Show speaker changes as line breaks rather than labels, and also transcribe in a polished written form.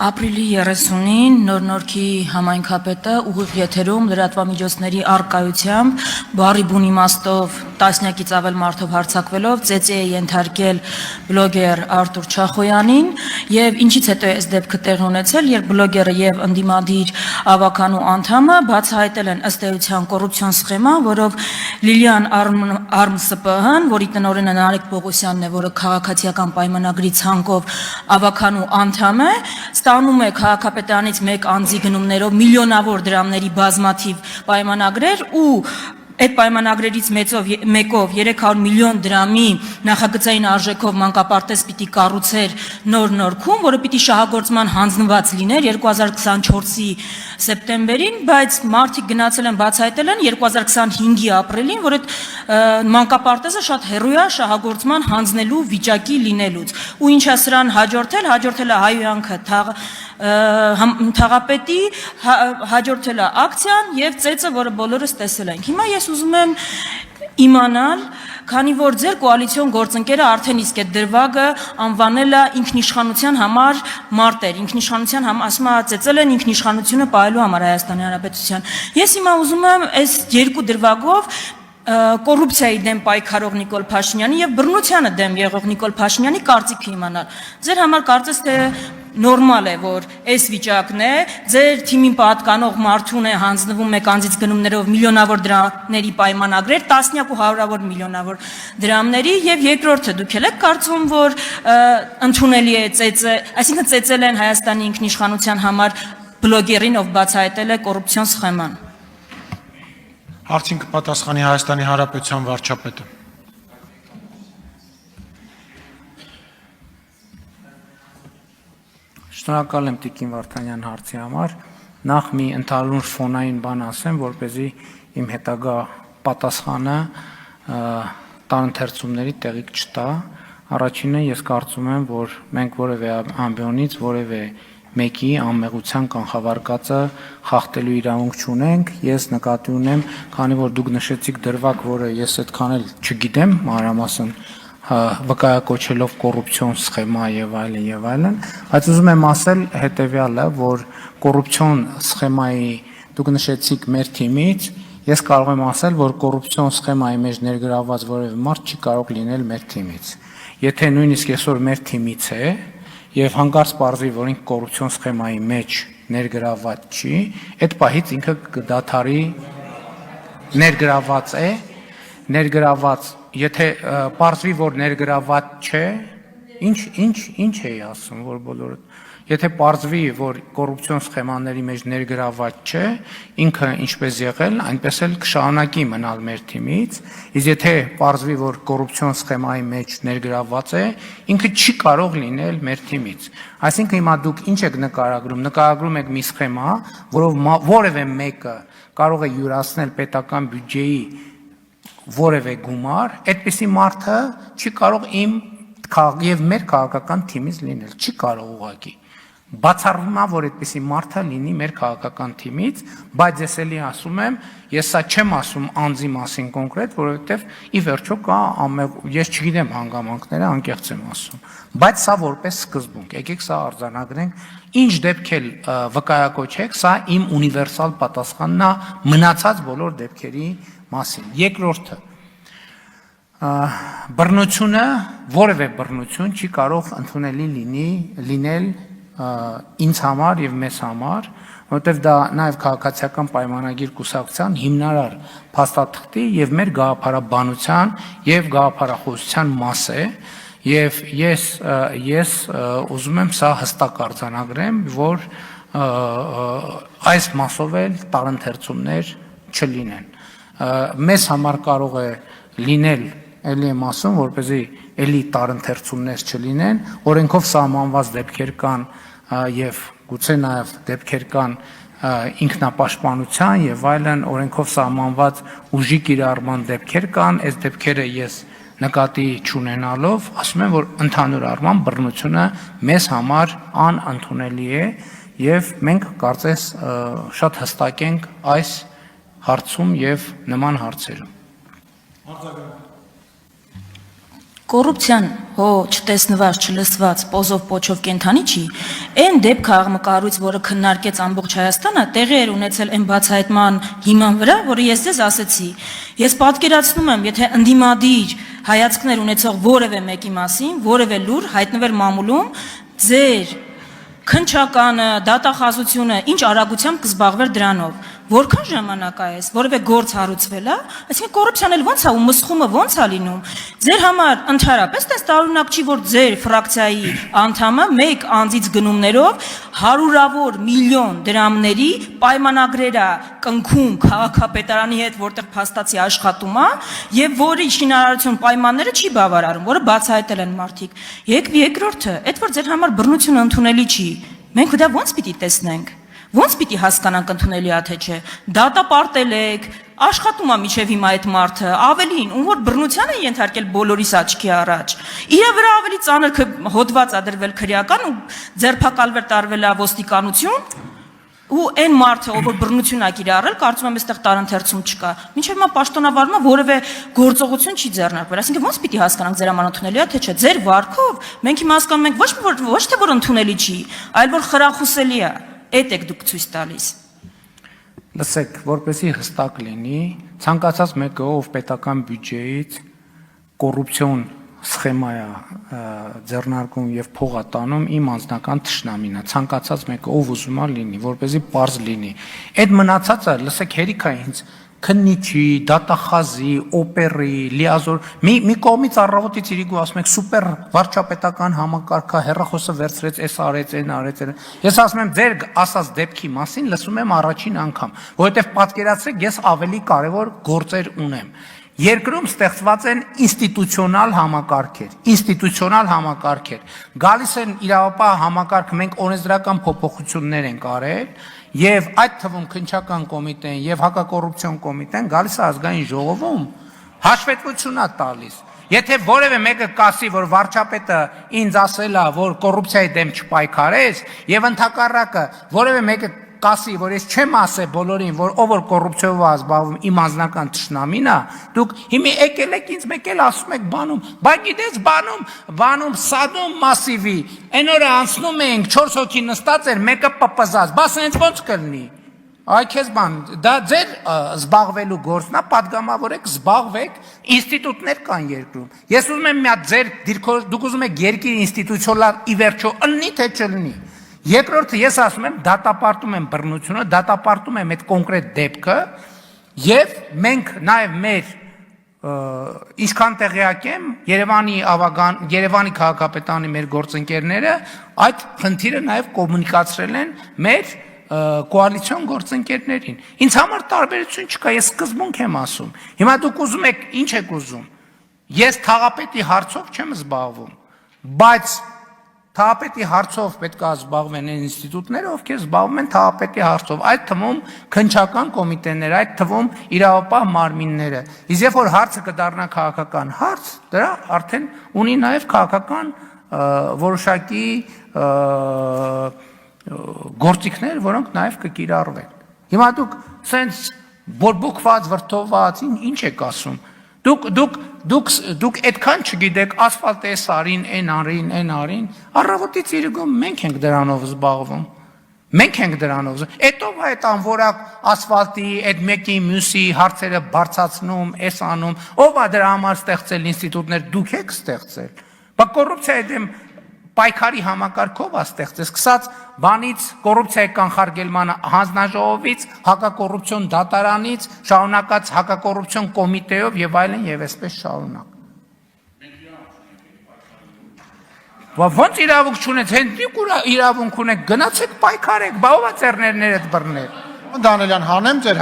Ապրիլի 30-ին Նոր-Նորքի համայնքապետը ուղիղ եթերում լրատվամիջոցների առկայությամբ բառի բուն իմաստով տասնյակից ավել մարդով հարձակվելով ծեծի է ենթարկել բլոգեր Արտուր Չախոյանին եւ ինչից հետո այս դեպքը տեղի ունեցել, երբ բլոգերը եւ ընդդիմադիր ավականու անդամը բացահայտել են ըստ էության կոռուպցիոն սխեմա, որով Լիլիան Արմ-ՍՊՀ-ն, որի տնօրենը Նարեկ Պողոսյանն է, որը քաղաքացիական պայմանագրի ցանկով ավականու անդամ է, ստանում է քաղաքապետարանից մեկ անձի գնումներով միլիոնավոր դրամների բազմաթիվ պայմանագրեր ու այդ պայմանագրերից մեկով 300 միլիոն դրամի նախագծային արժեքով մանկապարտեզ պիտի կառուցեր Նոր-Նորքում, որը պիտի շահագործման հանձնված լիներ 2024-ի սեպտեմբերին, բայց մարդիկ գնացել են բացահայտել են 2025-ի ապրիլին, որ այդ մանկապարտեզը շատ հեռու է շահագործման հանձնելու վիճակի լինելուց։ Ու ինչա սրան հաջորդել է հայհոյանքը թաղապետի, հաջորդել է ակցիան եւ ծեծը, որը բոլորս տեսել ենք։ Հիմա ես ուզում եմ իմանալ, քանի որ ձեր կոալիցիոն գործընկերը արդեն իսկ այդ դրվագը անվանել է ինքնիշխանության համար մարտեր, ինքնիշխանության ասում է ծեծել են ինքնիշխանությունը պահելու համար Հայաստանի Հանրապետության։ Ես հիմա ուզում եմ այս երկու դրվագով կոռուպցիայի դեմ պայքարող Նիկոլ Փաշինյանի եւ բռնությանը դեմ եղող Նիկոլ Փաշինյանի կարծիքը իմանալ։ Ձեր համար կարծես թե նորմալ է, որ այս վիճակն է, ձեր թիմին պատկանող մարդուն է հանձնվում մեկ անձից գնումներով միլիոնավոր դրամների պայմանագրեր, տասնյակ ու հարյուրավոր միլիոնավոր դրամների եւ երկրորդը դուք եք կարծում, որ ընդունելի է ծեծը, այսինքն ծեծել են Հայաստանի ինքնիշխանության համար բլոգերին, ով բացահայտել է կոռուպցիոն սխեման։
Հարցին կպատասխանի Հայաստանի Հանրապետության վարչապետը։
Շնորհակալ եմ Տիկին Վարդանյան հարցի համար։ Նախ մի ընդհանուր ֆոնային բան ասեմ, որպեսզի իմ հետագա պատասխանը տարընթերցումների տեղիք չտա։ Առաջինը ես կարծում եմ, որ մենք որևէ ամբիոնից որևէ մեկի անմեղության կանխավարկածը խախտելու իրավունք չունենք։ Ես նկատի ունեմ, քանի որ դուք նշեցիք դրվագ, որը ես այդքան էլ չգիտեմ, մանրամասն վկայակոչելով կոռուպցիոն սխեմա եւ այլն, բայց ուզում եմ ասել հետեւյալը, որ կոռուպցիոն սխեմայի դուք նշեցիք մեր թիմից, ես կարող եմ ասել, որ կոռուպցիոն սխեմայի մեջ ներգրավված որևէ մարդ չի կարող լինել մեր թիմից։ Եթե նույնիսկ այսօր մեր թիմից է եւ հանկարծ պարզվի, որ ինքը կոռուպցիոն սխեմայի մեջ ներգրավված չի, այդ պահից ինքը կդադարի ներգրավված է, ներգրավված, եթե պարզվի, որ ներգրավված չէ, ինչ էի ասում, որ բոլորը, եթե պարզվի, որ կոռուպցիոն սխեմաների մեջ ներգրավված չէ, ինքը ինչպես եղել, այնպես էլ կշարունակի մնալ մեր թիմից, իսկ եթե պարզվի, որ կոռուպցիոն սխեմայի մեջ ներգրավված է, ինքը չի կարող լինել մեր թիմից։ Այսինքն հիմա դուք ինչ եք նկարագրում եք մի սխեմա, որով որևէ մեկը կարող է յուրացնել պետական բյուջեի որևէ գումար, այդպիսի մարդը չի կարող իմ եւ մեր քաղաքական թիմից լինել, չի կարող ուղղակի։ Բացառվում է, որ այդպիսի մարդը լինի մեր քաղաքական թիմից, բայց ես էլի ասում եմ, ես սա չեմ ասում անձի մասին կոնկրետ, որովհետև ի վերջո կա ես չգիտեմ հանգամանքները, անկեղծ եմ ասում, բայց սա որպես սկզբունք, եկեք սա արձանագրենք, ինչ դեպք էլ վկայակոչեք, սա իմ ունիվերսալ պատասխանն է մնացած բոլոր դեպքերի մասին։ Երկրորդը, բռնությունը, որևէ բռնություն չի կարող ընդունելի լինել ինձ համար եւ մեզ համար, որովհետեւ դա նաեւ քաղաքացիական պայմանագիր կուսակցության հիմնարար փաստաթղթի եւ մեր գաղափարաբանության եւ գաղափարախոսության մաս է, եւ ես ուզում եմ սա հստակ արձանագրեմ, որ այս մասով էլ տարընթերցումներ չլինեն։ Մեզ համար կարող է լինել, էլի եմ ասում, որպեսզի էլի տարընթերցումներ չլինեն, օրենքով սահմանված դեպքեր կան եւ գուցե նաեւ դեպքեր կան ինքնապաշտպանության եւ այլն, օրենքով սահմանված ուժի կիրառման դեպքեր կան, այս դեպքերը ես նկատի չունենալով ասում եմ, որ ընդհանուր առմամբ բռնությունը մեզ համար անընդունելի է եւ մենք կարծես շատ հստակ ենք այս հարցում եւ նման հարցերում։
կոռուպցիան հո չտեսնված, չլսված, պոզով պոչով կենթանի չի, այն դեպքը աղմկարույց, որը քննարկեց ամբողջ Հայաստանը, տեղի էր ունեցել այն բացահայտման հիման վրա, որը ես ձեզ ասեցի։ Ես պատկերացնում եմ, եթե ընդդիմադիր հայացքներ ունեցող որևէ մեկի մասին, որևէ լուր հայտնվեր մամուլում, ձեր քնչականը, դատախազությունը ինչ արագությամբ կզբաղվեր դրանով, որքան ժամանակ է այս, որևէ գործ հարուցվել է, այսինքն կոռուպցիան էլ ո՞նց է ու մսխումը ո՞նց է լինում։ Ձեր համար ընդհանրապես տես տարօրինակ չի, որ ձեր ֆրակցիայի անդամը մեկ անձից գնումներով հարյուրավոր միլիոն դրամների պայմանագրեր է կնքում քաղաքապետարանի հետ, որտեղ փաստացի աշխատում է, եւ որի շինարարություն պայմանները չի բավարարում, որը բացահայտել են մարդիկ։ Երկրորդը, այդ որ ձեր համար բռնությունը ընդունելի չի, մենք դա ո՞նց պիտի տեսնենք։ Ոնց պիտի հասկանանք ընդունելի է թե չէ։ Դատապարտել եք, աշխատում է միջև հիմա այդ մարդը, ավելին, ում որ բռնության է ենթարկել բոլորիս աչքի առաջ։ Իր վրա ավելի ծանր հոդված ա դրվել քրեական ու ձերբակալվել տարվել է ոստիկանություն, ու այն մարդը, ով որ բռնություն ա կիրառել, կարծում եմ այստեղ տարընթերցում չկա։ Մինչև հիմա պաշտոնավարումը որևէ գործողություն չի ձեռնարկվել։ Այսինքն ոնց պիտի հասկանանք ձեր համար ընդունելի է թե չէ։ Ձեր վարքով մենք հիմա հասկանում ենք ոչ թե որ ընդունելի չի, այլ որ խրախուսելի է։ Այդ եք դուք ցույց տալիս։
Լսեք, որպեսզի հստակ լինի, ցանկացած մեկը, ով պետական բյուջեից կոռուպցիոն սխեմա է ձեռնարկում եւ փող է տանում, իմ անձնական թշնամին է, ցանկացած մեկը, ով ուզում է լինի, որպեսզի པարզ լինի։ Այդ մնացածը, լսեք, հերիք է ինձ քննիչի, դատախազի, օպերի, լիազոր մի կողմից առավոտից իրիկու ասում եք սուպեր վարչապետական համակարգը հերախոսը վերցրեց, էս արեց, այն արեց։ Ես ասում եմ ձեր ասած դեպքի մասին լսում եմ առաջին անգամ, որովհետև պատկերացրեք, ես ավելի կարևոր գործեր ունեմ։ Երկրում ստեղծված են ինստիտուցիոնալ համակարգեր, գալիս են իրավապահ համակարգ, մենք օրենսդրական փոփոխություններ ենք արել, եւ այդ թվում քննչական կոմիտեն եւ հակակոռուպցիոն կոմիտեն գալիս է ազգային ժողովում հաշվետվություն է տալիս։ Եթե որևէ մեկը կասի, որ վարչապետը ինձ ասել է, որ կոռուպցիայի դեմ չպայքարես, եւ ընդհակառակը որևէ մեկը կասի, որ ես չեմ ասել բոլորին, որ ով որ կոռուպցիայով է զբաղվում, իմ անձնական թշնամին է, դուք հիմա եկել եք ինձ մեկ էլ ասում եք բանում, բայց գիտես բանում սադում մասիվի, այն օրը անցնում էինք 4 հոգի նստած էր, մեկը պպզած, բաս այնց ոնց կլինի։ Այ քեզ բան, դա ձեր զբաղվելու գործն է, պատգամավորեք, զբաղվեք, ինստիտուտներ կան երկրում։ Ես ուզում եմ մի հատ ձեր դուք ուզում եք երկիր ինստիտուցիոնալ ի վերջո ըլնի թե չըլնի։ Երկրորդը ես ասում եմ դատապարտում եմ բռնությունը, դատապարտում եմ այդ կոնկրետ դեպքը եւ մենք նաեւ մեր ինչքան տեղյակ եմ Երևանի քաղաքապետարանի մեր գործընկերները այդ խնդիրը նաեւ կոմունիկացրել են մեր կոալիցիոն գործընկերներին։ Ինձ համար տարբերություն չկա, ես սկզբունք եմ ասում։ Հիմա դուք ուզում եք, ինչ եք ուզում։ Ես թաղապետի հարցով չեմ զբաղվում, բայց թաղապետի հարցով պետք է զբաղվեն այն ինստիտուտները, ովքեր զբաղվում են թաղապետի հարցով, այդ թվում քննչական կոմիտեները, այդ թվում իրավապահ մարմինները։ Իսկ երբ որ հարցը կդառնա քաղաքական հարց, դրա արդեն ունի նաև քաղաքական որոշակի գործիքներ, որոնք նաև կկիրառվեն։ Հիմա դուք սենց բորբոքված, վրդոված, ինչ եք ասում։ Դուք այդքան չգիտեք, ասֆալտ էս արին, այն արին, առավոտից իրգում մենք ենք դրանով զբաղվում։ Մենք ենք դրանով զբաղվում։ Էդ ով է այդ անվորակ ասֆալտի, այդ մեկի մյուսի հարցերը բարձացնում, էս անում, ով է դրա համար ստեղծել ինստիտուտներ, դուք եք ստեղծել։ Բա կոռուպցիայի դեմ պայքարի համակարգով է ստեղծել, սկսած բանից կոռուպցիայի կանխարգելման հանձնաժողովից, հակակոռուպցիոն դատարանից, շարունակած հակակոռուպցիոն կոմիտեով եւ այլն եւ այսպես շարունակ։ Ոնց իրավունք չունեք, հենց իրավունք ունեք, գնացեք պայքարեք, բա ով է ծերներներդ բռնել։
Դանելյան, հանեմ ձեր